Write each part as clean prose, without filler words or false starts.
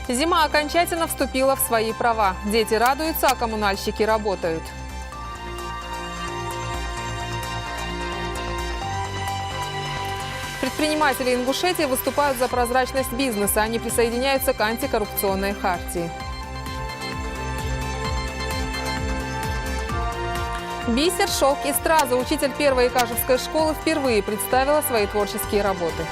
Зима окончательно вступила в свои права. Дети радуются, а коммунальщики работают. Предприниматели Ингушетии выступают за прозрачность бизнеса. Они присоединяются к антикоррупционной хартии. Бисер, шелк и стразы. Учитель первой икажевской школы впервые представила свои творческие работы.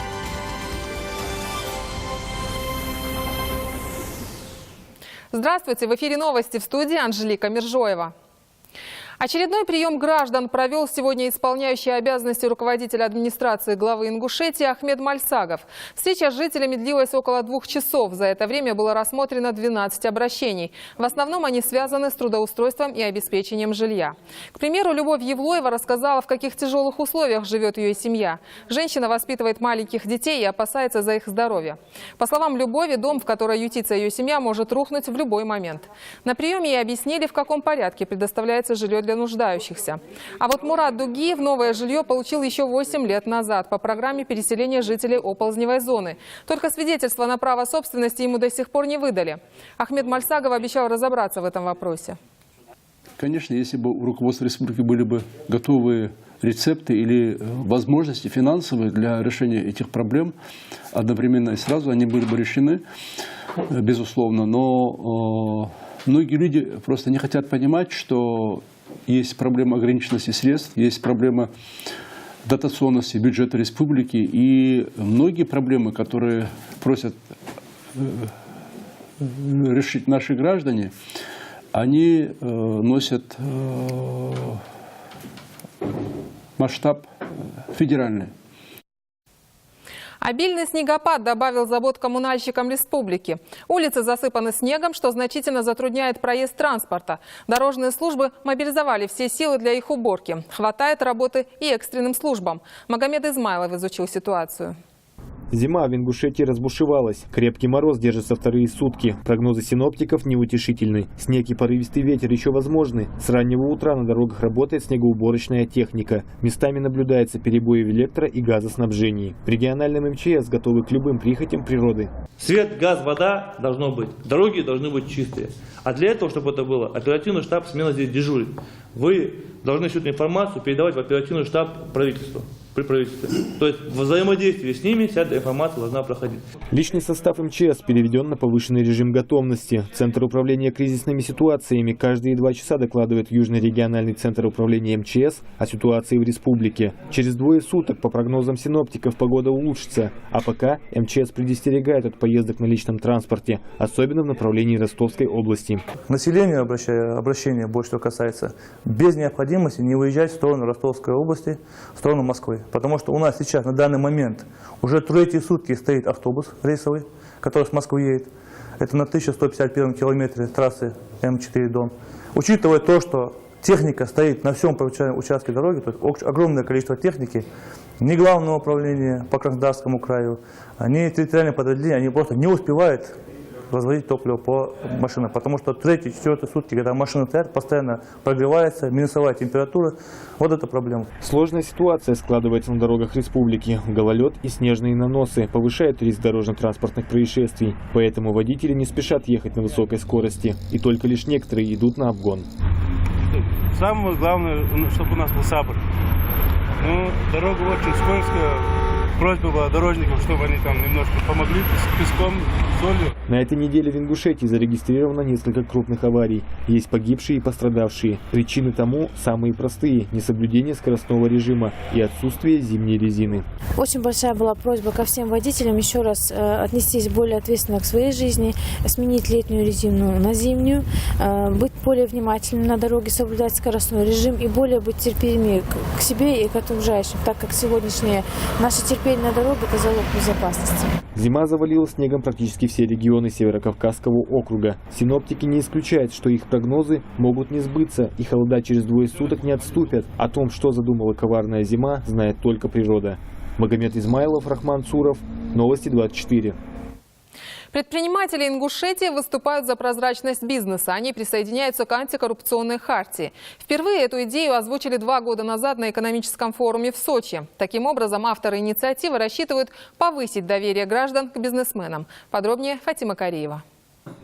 Здравствуйте! В эфире новости, в студии Анжелика Мержоева. Очередной прием граждан провел сегодня исполняющий обязанности руководителя администрации главы Ингушетии Ахмед Мальсагов. Встреча с жителями длилась около 2 часов. За это время было рассмотрено 12 обращений. В основном они связаны с трудоустройством и обеспечением жилья. К примеру, Любовь Евлоева рассказала, в каких тяжелых условиях живет ее семья. Женщина воспитывает маленьких детей и опасается за их здоровье. По словам Любови, дом, в котором ютится ее семья, может рухнуть в любой момент. На приеме ей объяснили, в каком порядке предоставляется жилье для нуждающихся. А вот Мурат Дугиев новое жилье получил еще 8 лет назад по программе переселения жителей оползневой зоны. Только свидетельство на право собственности ему до сих пор не выдали. Ахмед Мальсагов обещал разобраться в этом вопросе. Конечно, если бы у руководства республики были бы готовые рецепты или возможности финансовые для решения этих проблем одновременно и сразу, они были бы решены, безусловно. Но многие люди просто не хотят понимать, что есть проблема ограниченности средств, есть проблема дотационности бюджета республики и многие проблемы, которые просят решить наши граждане, они носят масштаб федеральный. Обильный снегопад добавил забот коммунальщикам республики. Улицы засыпаны снегом, что значительно затрудняет проезд транспорта. Дорожные службы мобилизовали все силы для их уборки. Хватает работы и экстренным службам. Магомед Измайлов изучил ситуацию. Зима в Ингушетии разбушевалась. Крепкий мороз держится вторые сутки. Прогнозы синоптиков неутешительны. Снег и порывистый ветер еще возможны. С раннего утра на дорогах работает снегоуборочная техника. Местами наблюдается перебои в электро- и газоснабжении. В региональном МЧС готовы к любым прихотям природы. Свет, газ, вода должно быть. Дороги должны быть чистые. А для этого, чтобы это было, оперативный штаб смело здесь дежурит. Вы должны всю эту информацию передавать в оперативный штаб правительства. При правительстве. То есть в взаимодействии с ними вся эта информация должна проходить. Личный состав МЧС переведен на повышенный режим готовности. Центр управления кризисными ситуациями каждые 2 часа докладывает Южный региональный центр управления МЧС о ситуации в республике. Через 2 суток, по прогнозам синоптиков, погода улучшится. А пока МЧС предостерегает от поездок на личном транспорте, особенно в направлении Ростовской области. Население обращение больше что касается, без необходимости не выезжать в сторону Ростовской области, в сторону Москвы. Потому что у нас сейчас на данный момент уже 3-е сутки стоит автобус рейсовый, который с Москвы едет. Это на 1151 километре трассы М4 Дон. Учитывая то, что техника стоит на всем участке дороги, то есть огромное количество техники, ни главного управления по Краснодарскому краю, ни территориальные подразделения, они просто не успевают развозить топливо по машинам, потому что 3-4 сутки, когда машины стоят, постоянно прогревается, минусовая температура, вот это проблема. Сложная ситуация складывается на дорогах республики. Гололед и снежные наносы повышают риск дорожно-транспортных происшествий, поэтому водители не спешат ехать на высокой скорости, и только лишь некоторые идут на обгон. Самое главное, чтобы у нас был сабр. Ну, дорога очень скользкая. Просьба была дорожникам, чтобы они там немножко помогли с песком, солью. На этой неделе в Ингушетии зарегистрировано несколько крупных аварий. Есть погибшие и пострадавшие. Причины тому самые простые – несоблюдение скоростного режима и отсутствие зимней резины. Очень большая была просьба ко всем водителям еще раз отнестись более ответственно к своей жизни, сменить летнюю резину на зимнюю, быть более внимательным на дороге, соблюдать скоростной режим и более быть терпимее к себе и к окружающим, так как сегодняшнее наше терпение на дороге – это залог безопасности. Зима завалила снегом практически все регионы Северокавказского округа. Синоптики не исключают, что их прогнозы могут не сбыться, и холода через 2 суток не отступят. О том, что задумала коварная зима, знает только природа. Магомед Измайлов, Рахман Цуров, Новости 24. Предприниматели Ингушетии выступают за прозрачность бизнеса. Они присоединяются к антикоррупционной хартии. Впервые эту идею озвучили 2 года назад на экономическом форуме в Сочи. Таким образом, авторы инициативы рассчитывают повысить доверие граждан к бизнесменам. Подробнее Фатима Кариева.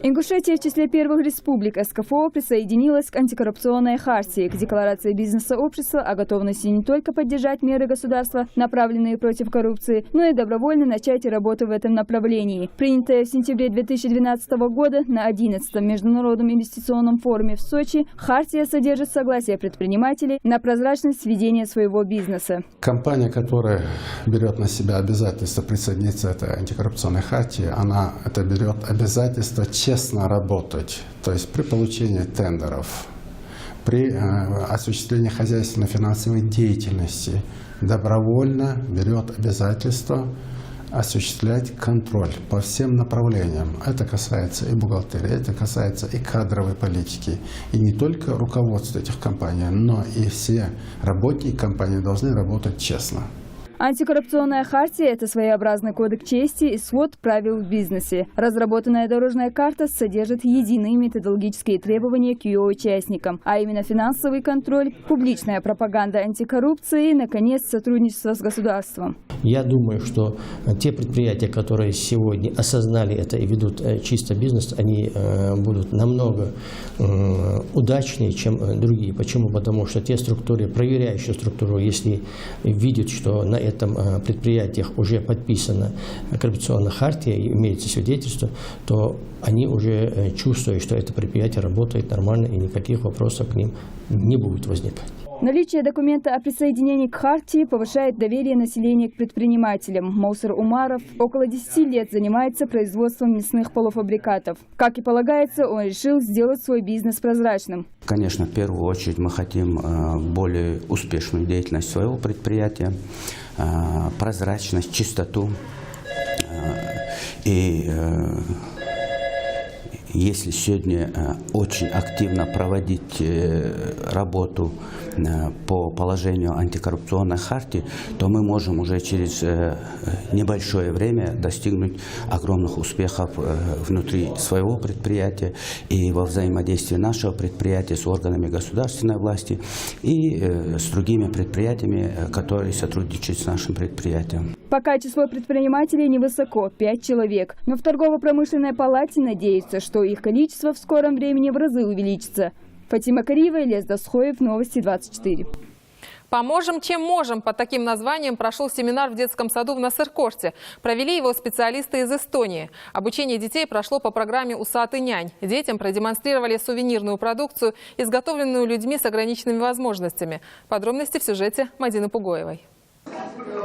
Ингушетия в числе первых республик СКФО присоединилась к антикоррупционной хартии, к декларации бизнеса-общества о готовности не только поддержать меры государства, направленные против коррупции, но и добровольно начать работу в этом направлении. Принятая в сентябре 2012 года на 11-м Международном инвестиционном форуме в Сочи, хартия содержит согласие предпринимателей на прозрачность ведения своего бизнеса. Компания, которая берет на себя обязательство присоединиться к этой антикоррупционной хартии, она это берет обязательство честно работать, то есть при получении тендеров, при осуществлении хозяйственно-финансовой деятельности добровольно берет обязательство осуществлять контроль по всем направлениям. Это касается и бухгалтерии, это касается и кадровой политики. И не только руководство этих компаний, но и все работники компании должны работать честно. Антикоррупционная хартия – это своеобразный кодекс чести и свод правил в бизнесе. Разработанная дорожная карта содержит единые методологические требования к ее участникам, а именно финансовый контроль, публичная пропаганда антикоррупции и, наконец, сотрудничество с государством. Я думаю, что те предприятия, которые сегодня осознали это и ведут чисто бизнес, они будут намного удачнее, чем другие. Почему? Потому что те структуры, проверяющие структуру, если видят, что на этом предприятиях уже подписана коррупционная хартия и имеется свидетельство, то они уже чувствуют, что это предприятие работает нормально и никаких вопросов к ним не будет возникать. Наличие документа о присоединении к хартии повышает доверие населения к предпринимателям. Моусар Умаров около 10 лет занимается производством мясных полуфабрикатов. Как и полагается, он решил сделать свой бизнес прозрачным. Конечно, в первую очередь мы хотим более успешную деятельность своего предприятия, прозрачность, чистоту. И если сегодня очень активно проводить работу по положению антикоррупционной хартии, то мы можем уже через небольшое время достигнуть огромных успехов внутри своего предприятия и во взаимодействии нашего предприятия с органами государственной власти и с другими предприятиями, которые сотрудничают с нашим предприятием. Пока число предпринимателей невысоко – 5 человек. Но в торгово-промышленной палате надеются, что их количество в скором времени в разы увеличится. Фатима Кариева, Ильяс Досхоев, Новости 24. «Поможем, чем можем» под таким названием прошел семинар в детском саду в Насыркорте. Провели его специалисты из Эстонии. Обучение детей прошло по программе «Усатый нянь». Детям продемонстрировали сувенирную продукцию, изготовленную людьми с ограниченными возможностями. Подробности в сюжете Мадины Пугоевой.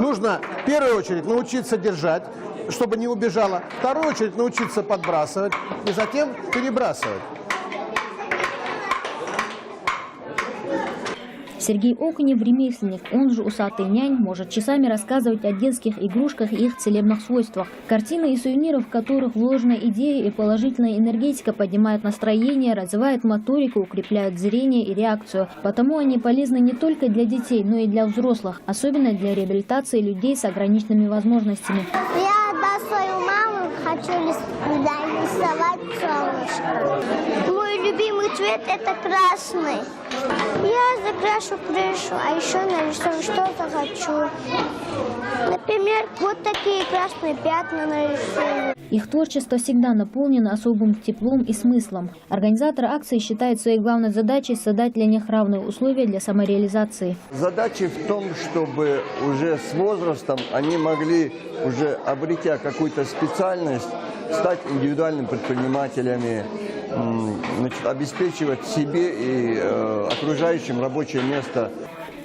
Нужно в первую очередь научиться держать, чтобы не убежала. В вторую очередь научиться подбрасывать и затем перебрасывать. Сергей Окунев, ремесленник, он же усатый нянь, может часами рассказывать о детских игрушках и их целебных свойствах. Картины и сувениры, в которых вложена идея и положительная энергетика, поднимают настроение, развивают моторику, укрепляют зрение и реакцию. Потому они полезны не только для детей, но и для взрослых, особенно для реабилитации людей с ограниченными возможностями. Я до свою маму хочу нарисовать солнышко. Мой любимый цвет – это красный. Я закрашу крышу, а еще нарисую, что захочу. Например, вот такие красные пятна нарисую. Их творчество всегда наполнено особым теплом и смыслом. Организаторы акции считают своей главной задачей создать для них равные условия для самореализации. Задача в том, чтобы уже с возрастом они могли, уже обретя какую-то специальность, стать индивидуальными предпринимателями, значит, обеспечивать себе и окружающим рабочее место.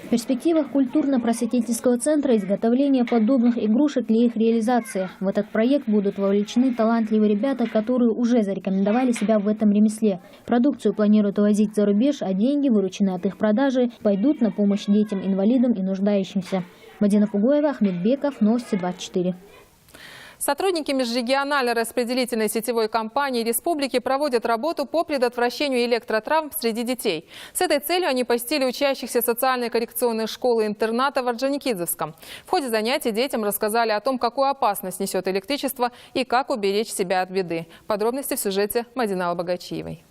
В перспективах культурно-просветительского центра изготовление подобных игрушек для их реализации. В этот проект будут вовлечены талантливые ребята, которые уже зарекомендовали себя в этом ремесле. Продукцию планируют увозить за рубеж, а деньги, вырученные от их продажи, пойдут на помощь детям, инвалидам и нуждающимся. Мадина Пугоева, Ахмед Беков, Новости 24. Сотрудники межрегиональной распределительной сетевой компании республики проводят работу по предотвращению электротравм среди детей. С этой целью они посетили учащихся социальной коррекционной школы-интерната в Орджоникидзевском. В ходе занятий детям рассказали о том, какую опасность несет электричество и как уберечь себя от беды. Подробности в сюжете Мадины Албагачиевой.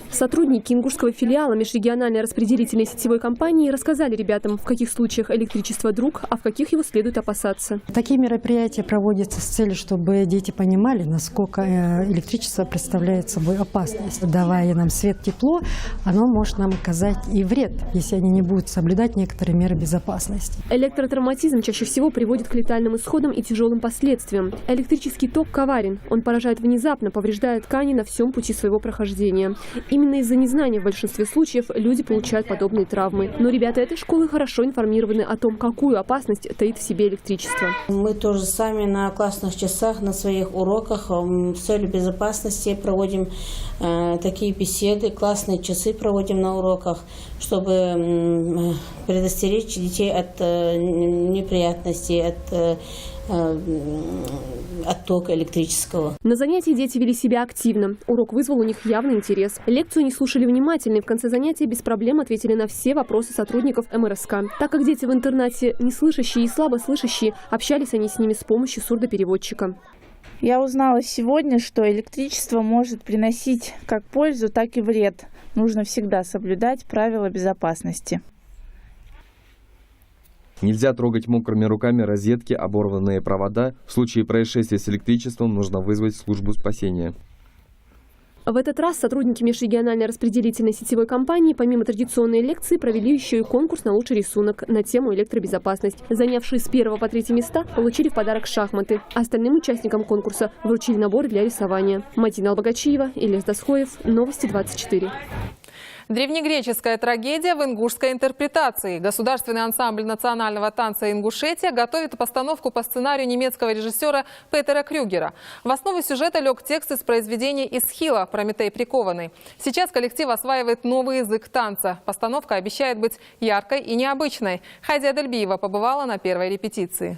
Сотрудники ингушского филиала межрегиональной распределительной сетевой компании рассказали ребятам, в каких случаях электричество друг, а в каких его следует опасаться. Такие мероприятия проводятся с целью, чтобы дети понимали, насколько электричество представляет собой опасность. Давая нам свет, тепло, оно может нам оказать и вред, если они не будут соблюдать некоторые меры безопасности. Электротравматизм чаще всего приводит к летальным исходам и тяжелым последствиям. Электрический ток коварен. Он поражает внезапно, повреждая ткани на всем пути своего прохождения. Именно из-за незнания в большинстве случаев люди получают подобные травмы. Но ребята этой школы хорошо информированы о том, какую опасность таит в себе электричество. Мы тоже сами на классных часах, на своих уроках с целью безопасности проводим такие беседы, классные часы проводим на уроках, чтобы предостеречь детей от неприятностей, от тока электрического. На занятии дети вели себя активно. Урок вызвал у них явный интерес. Лекцию не слушали внимательно и в конце занятия без проблем ответили на все вопросы сотрудников МРСК. Так как дети в интернате неслышащие и слабослышащие, общались они с ними с помощью сурдопереводчика. Я узнала сегодня, что электричество может приносить как пользу, так и вред. Нужно всегда соблюдать правила безопасности. Нельзя трогать мокрыми руками розетки, оборванные провода. В случае происшествия с электричеством нужно вызвать службу спасения. В этот раз сотрудники межрегиональной распределительной сетевой компании помимо традиционной лекции провели еще и конкурс на лучший рисунок на тему электробезопасность. Занявшие с 1 по 3 места получили в подарок шахматы. Остальным участникам конкурса вручили наборы для рисования. Мадина Албагачиева, Ильяс Досхоев, Новости 24. Древнегреческая трагедия в ингушской интерпретации. Государственный ансамбль национального танца Ингушетия готовит постановку по сценарию немецкого режиссера Петера Крюгера. В основу сюжета лег текст из произведения Эсхила «Прометей прикованный». Сейчас коллектив осваивает новый язык танца. Постановка обещает быть яркой и необычной. Хайди Адельбиева побывала на первой репетиции.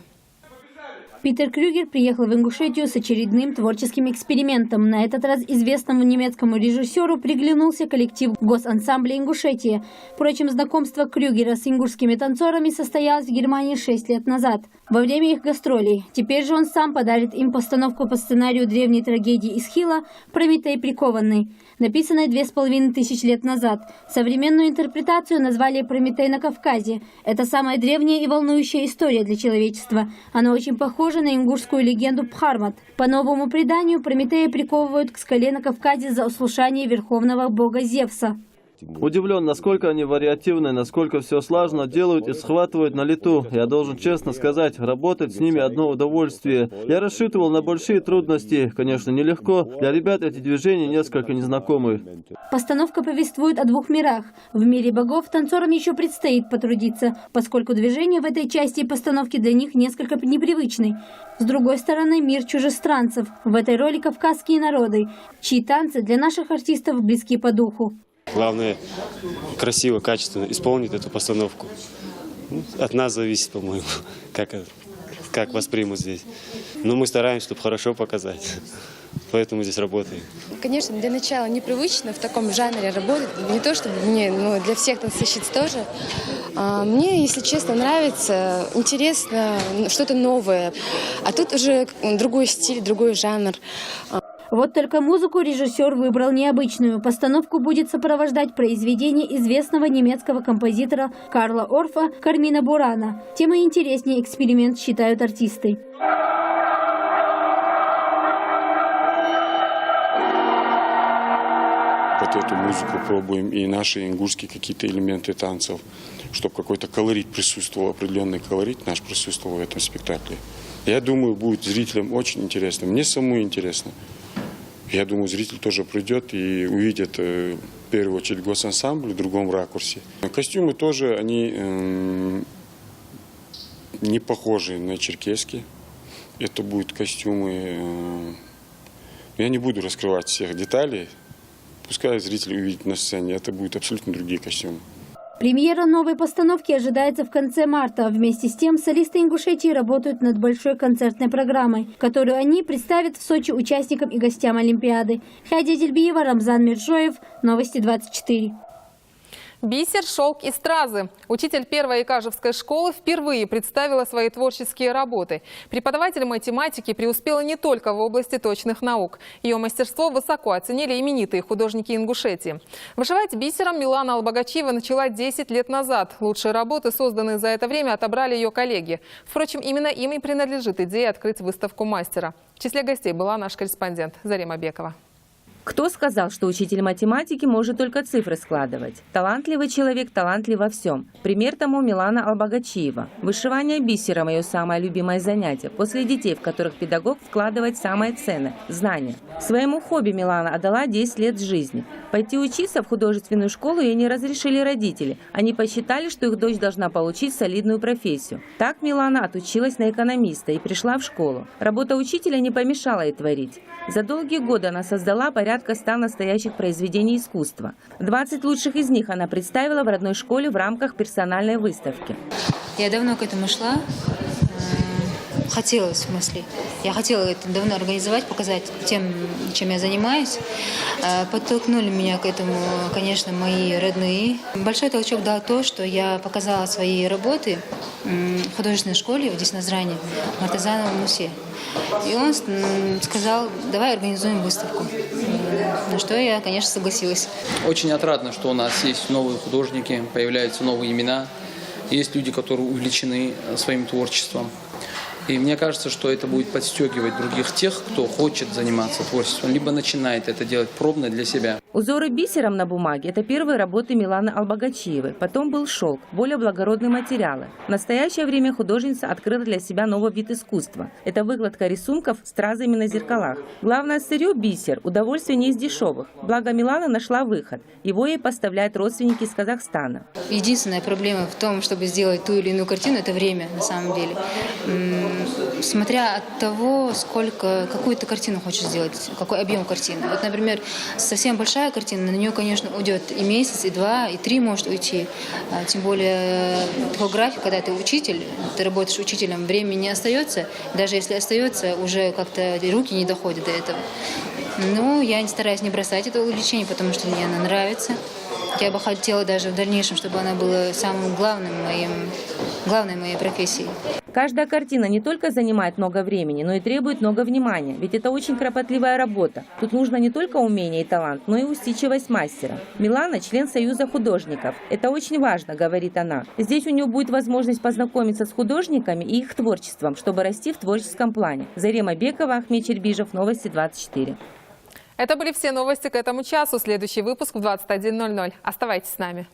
Питер Крюгер приехал в Ингушетию с очередным творческим экспериментом. На этот раз известному немецкому режиссеру приглянулся коллектив госансамбля Ингушетия. Впрочем, знакомство Крюгера с ингушскими танцорами состоялось в Германии 6 лет назад, во время их гастролей. Теперь же он сам подарит им постановку по сценарию древней трагедии Эсхила «Прометей прикованный», написанной 2500 лет назад. Современную интерпретацию назвали «Прометей на Кавказе». Это самая древняя и волнующая история для человечества. Она очень похожа на ингушскую легенду Пхармат. По новому преданию, Прометея приковывают к скале на Кавказе за ослушание верховного бога Зевса. Удивлен, насколько они вариативны, насколько все слаженно делают и схватывают на лету. Я должен честно сказать, работать с ними одно удовольствие. Я рассчитывал на большие трудности. Конечно, нелегко. Для ребят эти движения несколько незнакомы. Постановка повествует о двух мирах. В мире богов танцорам еще предстоит потрудиться, поскольку движения в этой части постановки для них несколько непривычны. С другой стороны, мир чужестранцев. В этой роли кавказские народы, чьи танцы для наших артистов близки по духу. Главное, красиво, качественно исполнить эту постановку. От нас зависит, по-моему, как воспримут здесь. Но мы стараемся, чтобы хорошо показать. Поэтому здесь работаем. Конечно, для начала непривычно в таком жанре работать. Не то, чтобы мне, но для всех танцовщиц тоже. Мне, если честно, нравится, интересно, что-то новое. А тут уже другой стиль, другой жанр. Вот только музыку режиссер выбрал необычную. Постановку будет сопровождать произведение известного немецкого композитора Карла Орфа «Кармина Бурана». Тем и интереснее эксперимент, считают артисты. Под эту музыку пробуем и наши ингушские какие-то элементы танцев, чтобы какой-то колорит присутствовал, определенный колорит наш присутствовал в этом спектакле. Я думаю, будет зрителям очень интересно. Мне самому интересно. Я думаю, зритель тоже придет и увидит, в первую очередь, госансамбль в другом ракурсе. Костюмы тоже, они не похожи на черкесские. Это будут костюмы... Я не буду раскрывать всех деталей. Пускай зритель увидит на сцене. Это будут абсолютно другие костюмы. Премьера новой постановки ожидается в конце марта. Вместе с тем, солисты Ингушетии работают над большой концертной программой, которую они представят в Сочи участникам и гостям Олимпиады. Хадия Дельбиева, Рамзан Миржоев. Новости 24. Бисер, шелк и стразы. Учитель первой икажевской школы впервые представила свои творческие работы. Преподаватель математики преуспела не только в области точных наук. Ее мастерство высоко оценили именитые художники Ингушетии. Вышивать бисером Милана Албогачиева начала 10 лет назад. Лучшие работы, созданные за это время, отобрали ее коллеги. Впрочем, именно им и принадлежит идея открыть выставку мастера. В числе гостей была наш корреспондент Зарима Бекова. Кто сказал, что учитель математики может только цифры складывать? Талантливый человек талантлив во всем. Пример тому Милана Албогачиева. Вышивание бисером – ее самое любимое занятие. После детей, в которых педагог вкладывает самое ценное – знания. Своему хобби Милана отдала 10 лет жизни. Пойти учиться в художественную школу ей не разрешили родители. Они посчитали, что их дочь должна получить солидную профессию. Так Милана отучилась на экономиста и пришла в школу. Работа учителя не помешала ей творить. За долгие годы она создала порядка 100 настоящих произведений искусства. 20 лучших из них она представила в родной школе в рамках персональной выставки. Я давно к этому шла. Хотела, в смысле. Я хотела это давно организовать, показать тем, чем я занимаюсь. Подтолкнули меня к этому, конечно, мои родные. Большой толчок дал то, что я показала свои работы в художественной школе здесь на Зране, в Мартазановом Мусе. И он сказал, давай организуем выставку. На что я, конечно, согласилась. Очень отрадно, что у нас есть новые художники, появляются новые имена. Есть люди, которые увлечены своим творчеством. И мне кажется, что это будет подстегивать других тех, кто хочет заниматься творчеством, либо начинает это делать пробно для себя. Узоры бисером на бумаге – это первые работы Миланы Албогачиевой. Потом был шелк, более благородные материалы. В настоящее время художница открыла для себя новый вид искусства. Это выкладка рисунков стразами на зеркалах. Главное сырье – бисер, удовольствие не из дешевых. Благо Милана нашла выход. Его ей поставляют родственники из Казахстана. Единственная проблема в том, чтобы сделать ту или иную картину, это время, на самом деле. Смотря от того, какую ты картину хочешь сделать, какой объем картины. Вот, например, совсем большая картина, на нее, конечно, уйдет и месяц, и 2, и 3 может уйти. Тем более такой график, когда ты учитель, ты работаешь учителем, времени не остается. Даже если остается, уже как-то руки не доходят до этого. Но я стараюсь не бросать это увлечение, потому что мне оно нравится. Я бы хотела даже в дальнейшем, чтобы она была самым главной моей профессией. Каждая картина не только занимает много времени, но и требует много внимания. Ведь это очень кропотливая работа. Тут нужно не только умение и талант, но и усидчивость мастера. Милана – член Союза художников. Это очень важно, говорит она. Здесь у нее будет возможность познакомиться с художниками и их творчеством, чтобы расти в творческом плане. Зарима Бекова, Ахмед Чербижев, Новости 24. Это были все новости к этому часу. Следующий выпуск в 21:00. Оставайтесь с нами.